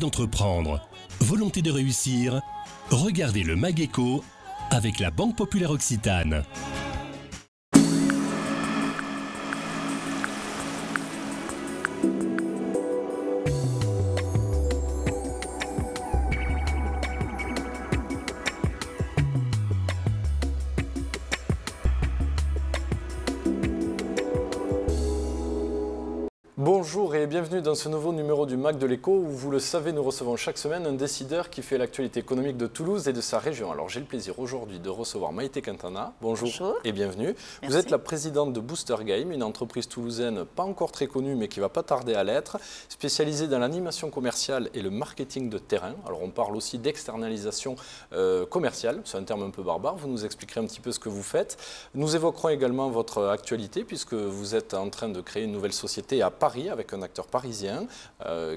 d'entreprendre, volonté de réussir, regardez le MAG-ECO avec la Banque Populaire Occitane. Bonjour et bienvenue dans ce nouveau numéro du MAG de l'Écho où, vous le savez, nous recevons chaque semaine un décideur qui fait l'actualité économique de Toulouse et de sa région. Alors j'ai le plaisir aujourd'hui de recevoir Maïté Quintana. Bonjour et bienvenue. Merci. Vous êtes la présidente de Booster Game, une entreprise toulousaine pas encore très connue mais qui va pas tarder à l'être, spécialisée dans l'animation commerciale et le marketing de terrain. Alors on parle aussi d'externalisation commerciale, c'est un terme un peu barbare, vous nous expliquerez un petit peu ce que vous faites. Nous évoquerons également votre actualité puisque vous êtes en train de créer une nouvelle société à Paris avec un acteur parisien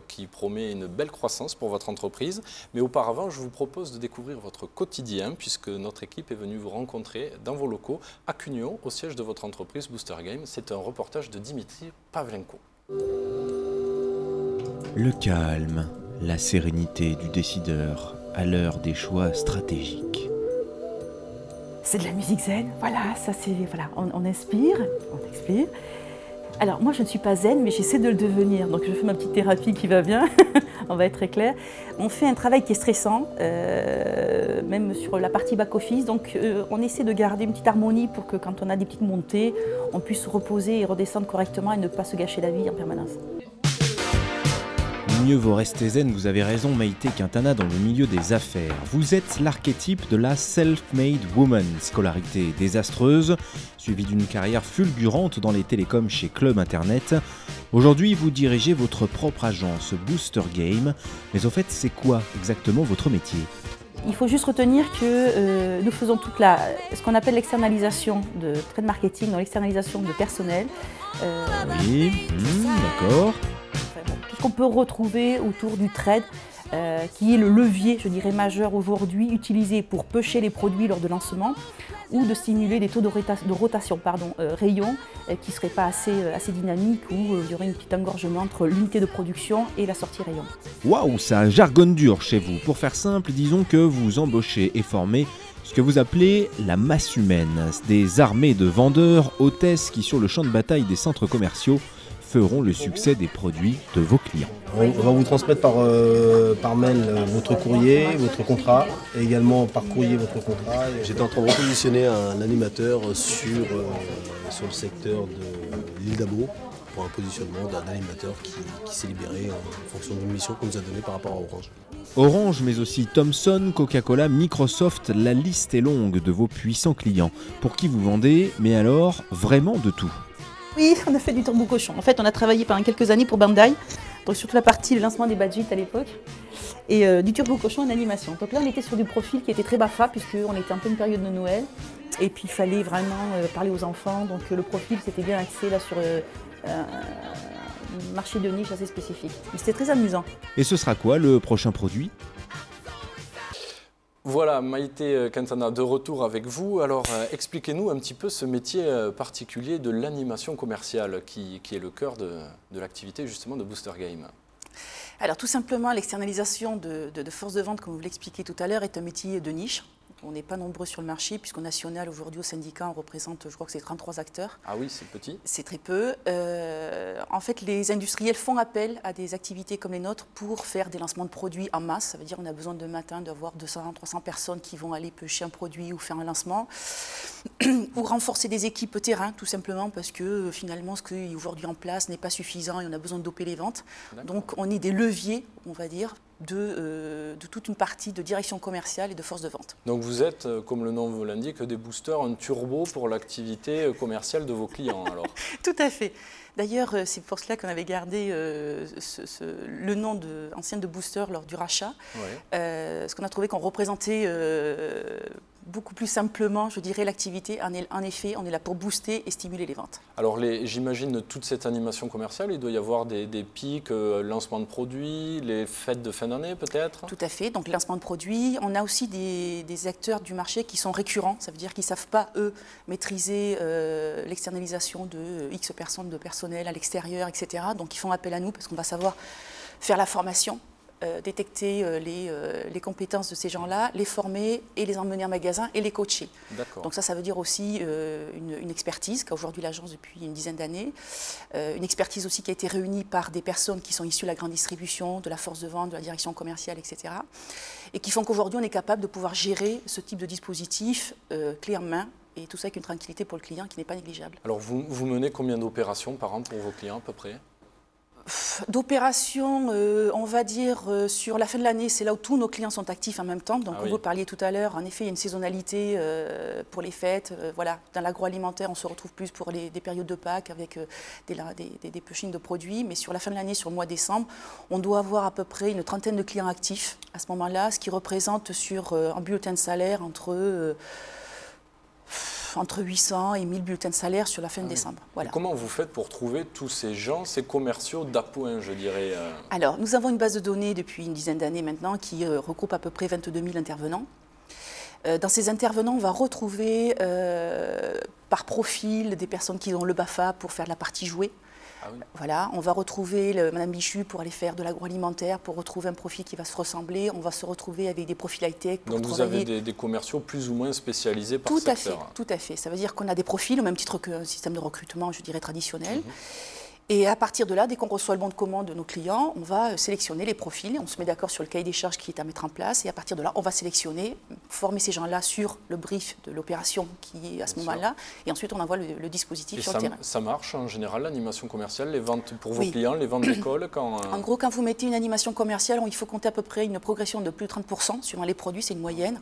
qui promet une belle croissance pour votre entreprise. Mais auparavant, je vous propose de découvrir votre quotidien puisque notre équipe est venue vous rencontrer dans vos locaux à Cugnot, au siège de votre entreprise Booster Game. C'est un reportage de Dimitri Pavlenko. Le calme, la sérénité du décideur à l'heure des choix stratégiques. C'est de la musique zen, voilà, ça c'est, voilà, on inspire, on expire. Alors moi je ne suis pas zen mais j'essaie de le devenir, donc je fais ma petite thérapie qui va bien, on va être très clair. On fait un travail qui est stressant, même sur la partie back-office, donc on essaie de garder une petite harmonie pour que quand on a des petites montées, on puisse se reposer et redescendre correctement et ne pas se gâcher la vie en permanence. Mieux vaut rester zen, vous avez raison Maïté Quintana dans le milieu des affaires. Vous êtes l'archétype de la self-made woman, scolarité désastreuse, suivie d'une carrière fulgurante dans les télécoms chez Club Internet. Aujourd'hui, vous dirigez votre propre agence Booster Game, mais au fait, c'est quoi exactement votre métier ? Il faut juste retenir que nous faisons toute ce qu'on appelle l'externalisation de trade marketing, donc l'externalisation de personnel. Oui, d'accord. Tout ce qu'on peut retrouver autour du trade, qui est le levier, je dirais, majeur aujourd'hui, utilisé pour pusher les produits lors de lancement ou de stimuler des taux de rotation rayon qui ne seraient pas assez dynamiques, où il y aurait un petit engorgement entre l'unité de production et la sortie rayon. Waouh, ça jargonne dur chez vous. Pour faire simple, disons que vous embauchez et formez ce que vous appelez la masse humaine, des armées de vendeurs, hôtesses qui sur le champ de bataille des centres commerciaux feront le succès des produits de vos clients. On va vous transmettre par mail votre courrier, votre contrat, et également par courrier votre contrat. J'étais en train de repositionner un animateur sur le secteur de l'île d'Abo pour un positionnement d'un animateur qui s'est libéré en fonction d'une mission qu'on nous a donnée par rapport à Orange. Orange, mais aussi Thomson, Coca-Cola, Microsoft, la liste est longue de vos puissants clients, pour qui vous vendez, mais alors vraiment de tout. Oui, on a fait du turbo cochon. En fait, on a travaillé pendant quelques années pour Bandai, donc sur toute la partie, le lancement des badgets à l'époque, et du turbo cochon en animation. Donc là, on était sur du profil qui était très BAFA, puisqu'on était en pleine période de Noël, et puis il fallait vraiment parler aux enfants, donc le profil s'était bien axé là sur un marché de niche assez spécifique. Mais c'était très amusant. Et ce sera quoi le prochain produit ? Voilà, Maïté Quintana, de retour avec vous. Alors, expliquez-nous un petit peu ce métier particulier de l'animation commerciale qui est le cœur de l'activité justement de Booster Game. Alors, tout simplement, l'externalisation de force de vente, comme vous l'expliquiez tout à l'heure, est un métier de niche. On n'est pas nombreux sur le marché, puisqu'au national, aujourd'hui, au syndicat, on représente, je crois que c'est 33 acteurs. Ah oui, c'est petit. C'est très peu. En fait, les industriels font appel à des activités comme les nôtres pour faire des lancements de produits en masse. Ça veut dire qu'on a besoin de matin d'avoir 200, 300 personnes qui vont aller pêcher un produit ou faire un lancement. Ou renforcer des équipes terrain, tout simplement, parce que finalement, ce qui est aujourd'hui en place n'est pas suffisant et on a besoin de doper les ventes. Donc, on est des leviers, on va dire, de toute une partie de direction commerciale et de force de vente. Donc vous êtes, comme le nom vous l'indique, des boosters, un turbo pour l'activité commerciale de vos clients alors. Tout à fait. D'ailleurs, c'est pour cela qu'on avait gardé le nom ancien de booster lors du rachat, parce qu'on a trouvé qu'on représentait beaucoup plus simplement, je dirais, l'activité. En effet, on est là pour booster et stimuler les ventes. Alors, j'imagine toute cette animation commerciale, il doit y avoir des pics, lancement de produits, les fêtes de fin d'année peut-être? Tout à fait, donc lancement de produits. On a aussi des acteurs du marché qui sont récurrents, ça veut dire qu'ils ne savent pas, eux, maîtriser l'externalisation de X personnes de personnel à l'extérieur, etc. Donc, ils font appel à nous parce qu'on va savoir faire la formation, détecter les compétences de ces gens-là, les former et les emmener en magasin et les coacher. Donc ça veut dire aussi une expertise qu'a aujourd'hui l'agence depuis une dizaine d'années, une expertise aussi qui a été réunie par des personnes qui sont issues de la grande distribution, de la force de vente, de la direction commerciale, etc. Et qui font qu'aujourd'hui on est capable de pouvoir gérer ce type de dispositif clé en main, et tout ça avec une tranquillité pour le client qui n'est pas négligeable. Alors vous menez combien d'opérations par an pour vos clients à peu près? D'opérations, on va dire, sur la fin de l'année, c'est là où tous nos clients sont actifs en même temps. Donc, comme vous parliez tout à l'heure, en effet, il y a une saisonnalité pour les fêtes. Voilà. Dans l'agroalimentaire, on se retrouve plus pour des périodes de Pâques avec des pushings de produits. Mais sur la fin de l'année, sur le mois de décembre, on doit avoir à peu près une trentaine de clients actifs à ce moment-là, ce qui représente sur un bulletin de salaire entre 800 et 1000 bulletins de salaire sur la fin de décembre. Voilà. Comment vous faites pour trouver tous ces gens, ces commerciaux d'appoint, je dirais Alors, nous avons une base de données depuis une dizaine d'années maintenant qui regroupe à peu près 22 000 intervenants. Dans ces intervenants, on va retrouver par profil des personnes qui ont le BAFA pour faire la partie jouet. Voilà, on va retrouver Madame Bichu pour aller faire de l'agroalimentaire, pour retrouver un profil qui va se ressembler. On va se retrouver avec des profils high-tech. Donc vous avez des commerciaux plus ou moins spécialisés par secteur. Tout à fait. Ça veut dire qu'on a des profils au même titre qu'un système de recrutement, je dirais, traditionnel. Et à partir de là, dès qu'on reçoit le bon de commande de nos clients, on va sélectionner les profils, on se met d'accord sur le cahier des charges qui est à mettre en place, et à partir de là, on va sélectionner, former ces gens-là sur le brief de l'opération qui est à ce moment-là, et ensuite on envoie le dispositif sur le terrain. Ça marche en général, l'animation commerciale, les ventes pour vos clients, les ventes d'école En gros, quand vous mettez une animation commerciale, il faut compter à peu près une progression de plus de 30%, suivant les produits, c'est une moyenne.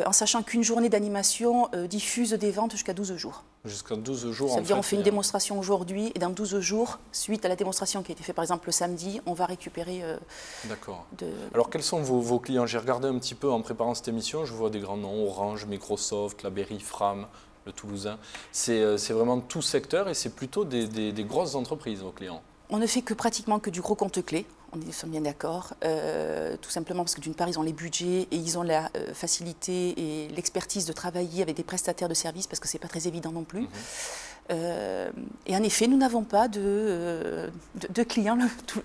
En sachant qu'une journée d'animation diffuse des ventes jusqu'à 12 jours. Jusqu'à 12 jours, Ça veut dire on fait une démonstration aujourd'hui et dans 12 jours, suite à la démonstration qui a été faite par exemple le samedi, on va récupérer... D'accord. Alors quels sont vos clients? J'ai regardé un petit peu en préparant cette émission, je vois des grands noms, Orange, Microsoft, La Berry, Fram, le Toulousain. C'est vraiment tout secteur et c'est plutôt des grosses entreprises, vos clients. On ne fait pratiquement que du gros compte clé, on est bien d'accord, tout simplement parce que d'une part ils ont les budgets et ils ont la facilité et l'expertise de travailler avec des prestataires de services parce que ce n'est pas très évident non plus. Et en effet, nous n'avons pas de clients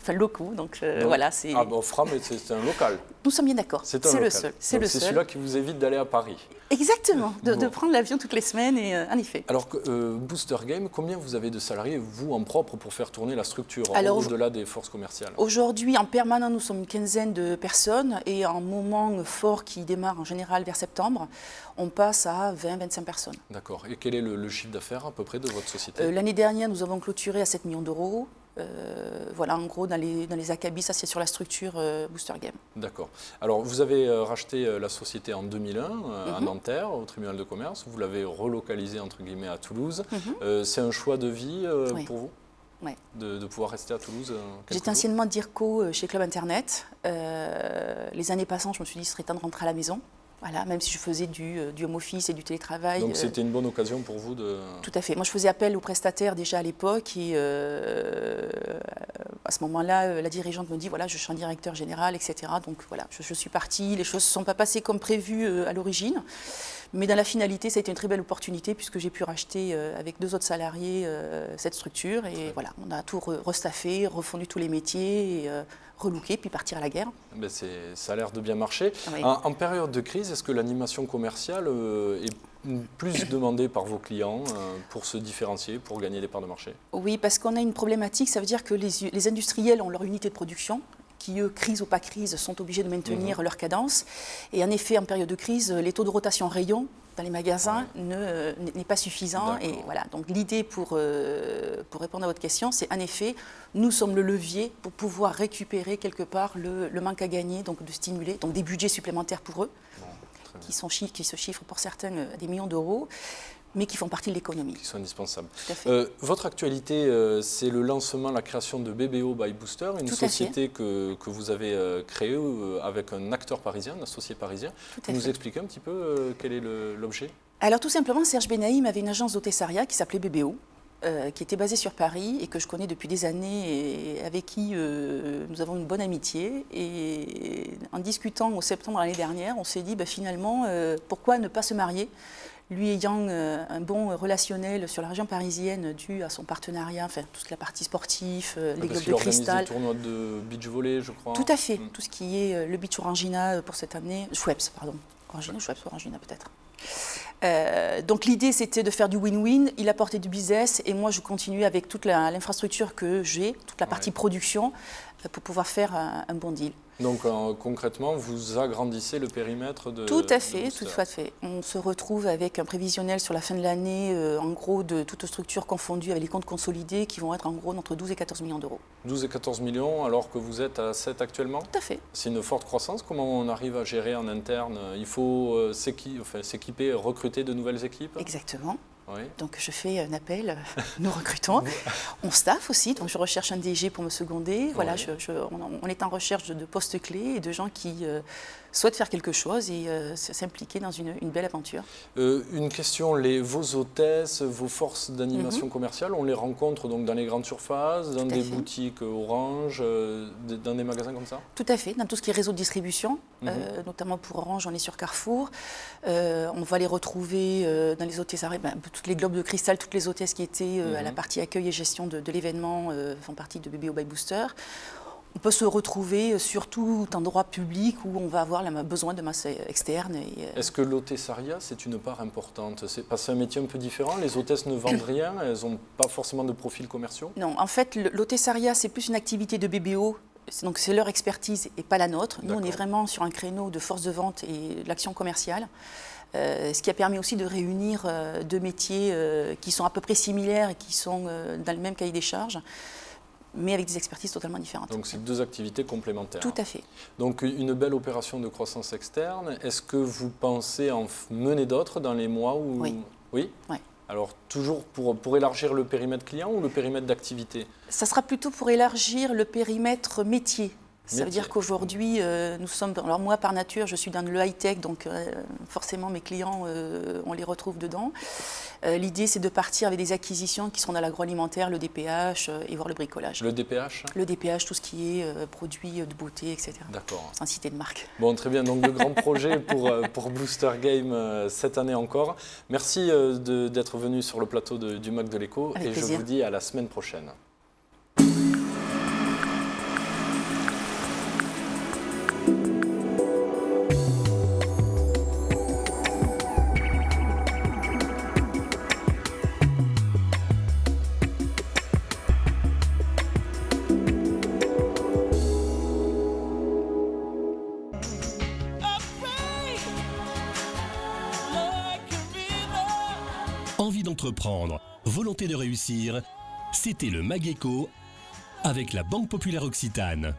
locaux, donc voilà. Ah bon, Fram, c'est un local. Nous sommes bien d'accord, c'est le seul. C'est celui-là qui vous évite d'aller à Paris. Exactement, de prendre l'avion toutes les semaines, et en effet. Alors, Booster Game, combien vous avez de salariés, vous, en propre, pour faire tourner la structure, au-delà des forces commerciales? Aujourd'hui, en permanent, nous sommes une quinzaine de personnes, et en moment fort qui démarre en général vers septembre, on passe à 20-25 personnes. D'accord. Et quel est le chiffre d'affaires à peu près de votre société? L'année dernière, nous avons clôturé à 7 millions d'euros. Voilà, en gros, dans les acabits, ça c'est sur la structure Booster Game. D'accord. Alors, vous avez racheté la société en 2001 à Nanterre, au tribunal de commerce. Vous l'avez relocalisée, entre guillemets, à Toulouse. C'est un choix de vie pour vous? Ouais. De pouvoir rester à Toulouse? J'étais anciennement DIRCO chez Club Internet. Les années passant, je me suis dit, ce serait temps de rentrer à la maison. Voilà, même si je faisais du home office et du télétravail. Donc c'était une bonne occasion pour vous de... Tout à fait. Moi, je faisais appel aux prestataires déjà à l'époque et à ce moment-là, la dirigeante me dit, voilà, je suis un directeur général, etc. Donc voilà, je suis partie. Les choses ne se sont pas passées comme prévu à l'origine. Mais dans la finalité, ça a été une très belle opportunité puisque j'ai pu racheter avec 2 autres salariés cette structure. Et voilà, on a tout restaffé, refondu tous les métiers, et, relooké, puis partir à la guerre. Ben ça a l'air de bien marcher. Oui. En période de crise, est-ce que l'animation commerciale est plus demandée par vos clients pour se différencier, pour gagner des parts de marché? Oui, parce qu'on a une problématique, ça veut dire que les industriels ont leur unité de production, qui, eux, crise ou pas crise, sont obligés de maintenir leur cadence. Et en effet, en période de crise, les taux de rotation rayon dans les magasins n'est pas suffisant. Et voilà. Donc l'idée pour répondre à votre question, c'est en effet, nous sommes le levier pour pouvoir récupérer quelque part le manque à gagner, donc de stimuler, donc des budgets supplémentaires pour eux, qui se chiffrent pour certains à des millions d'euros, mais qui font partie de l'économie. Qui sont indispensables. Votre actualité, c'est le lancement, la création de BBO by Booster, une société que vous avez créée avec un acteur parisien, un associé parisien. Vous nous expliquez un petit peu quel est l'objet? Alors tout simplement, Serge Benaïm avait une agence d'hôtessariat qui s'appelait BBO, qui était basée sur Paris et que je connais depuis des années et avec qui nous avons une bonne amitié. Et en discutant au septembre l'année dernière, on s'est dit finalement, pourquoi ne pas se marier? lui ayant un bon relationnel sur la région parisienne dû à son partenariat, enfin toute la partie sportive, les globes de cristal. Des tournois de beach volley, je crois. Tout à fait, tout ce qui est le beach Orangina pour cette année, Schweppes, pardon. Orangina peut-être. Donc l'idée c'était de faire du win-win, il apportait du business et moi je continue avec toute l'infrastructure que j'ai, toute la partie production pour pouvoir faire un bon deal. Donc concrètement, vous agrandissez le périmètre de Tout à fait, Booster. tout à fait. On se retrouve avec un prévisionnel sur la fin de l'année, en gros de toutes structures confondues avec les comptes consolidés qui vont être en gros entre 12 et 14 millions d'euros. 12 et 14 millions alors que vous êtes à 7 actuellement? Tout à fait. C'est une forte croissance. Comment on arrive à gérer en interne? Il faut s'équiper, recruter de nouvelles équipes? Exactement. Oui. Donc je fais un appel, nous recrutons. On staff aussi, donc je recherche un DG pour me seconder. Voilà, Oui. on est en recherche de postes clés et de gens qui souhaitent faire quelque chose et s'impliquer dans une belle aventure. Une question, vos hôtesses, vos forces d'animation commerciale, on les rencontre donc dans les grandes surfaces, dans des boutiques Orange, dans des magasins comme ça? Tout à fait, dans tout ce qui est réseau de distribution, notamment pour Orange, on est sur Carrefour. On va les retrouver dans les hôtesses, toutes les globes de cristal, toutes les hôtesses qui étaient à la partie accueil et gestion de l'événement font partie de BBO by Booster. On peut se retrouver sur tout endroit public où on va avoir besoin de masse externe. Est-ce que l'hôtessariat, c'est une part importante? Parce que c'est un métier un peu différent, les hôtesses ne vendent rien, elles n'ont pas forcément de profils commerciaux? Non, en fait, l'hôtessariat, c'est plus une activité de BBO. Donc c'est leur expertise et pas la nôtre. Nous, on est vraiment sur un créneau de force de vente et de l'action commerciale. Ce qui a permis aussi de réunir deux métiers qui sont à peu près similaires et qui sont dans le même cahier des charges, mais avec des expertises totalement différentes. Donc c'est deux activités complémentaires. Tout à fait. Donc une belle opération de croissance externe. Est-ce que vous pensez en mener d'autres dans les mois où... Oui. Oui. Oui. Alors toujours pour élargir le périmètre client ou le périmètre d'activité? Ça sera plutôt pour élargir le périmètre métier. Ça veut dire qu'aujourd'hui, nous sommes... Alors moi, par nature, je suis dans le high-tech, donc forcément, mes clients, on les retrouve dedans. L'idée, c'est de partir avec des acquisitions qui seront dans l'agroalimentaire, le DPH et voir le bricolage. Le DPH? Le DPH, tout ce qui est produits de beauté, etc. D'accord. Sans citer de marque. Bon, très bien. Donc, le grand projet pour Booster Game cette année encore. Merci d'être venu sur le plateau du MAC de l'Écho. Avec plaisir. Je vous dis à la semaine prochaine. Envie d'entreprendre, volonté de réussir, c'était le MAG Éco avec la Banque Populaire Occitane.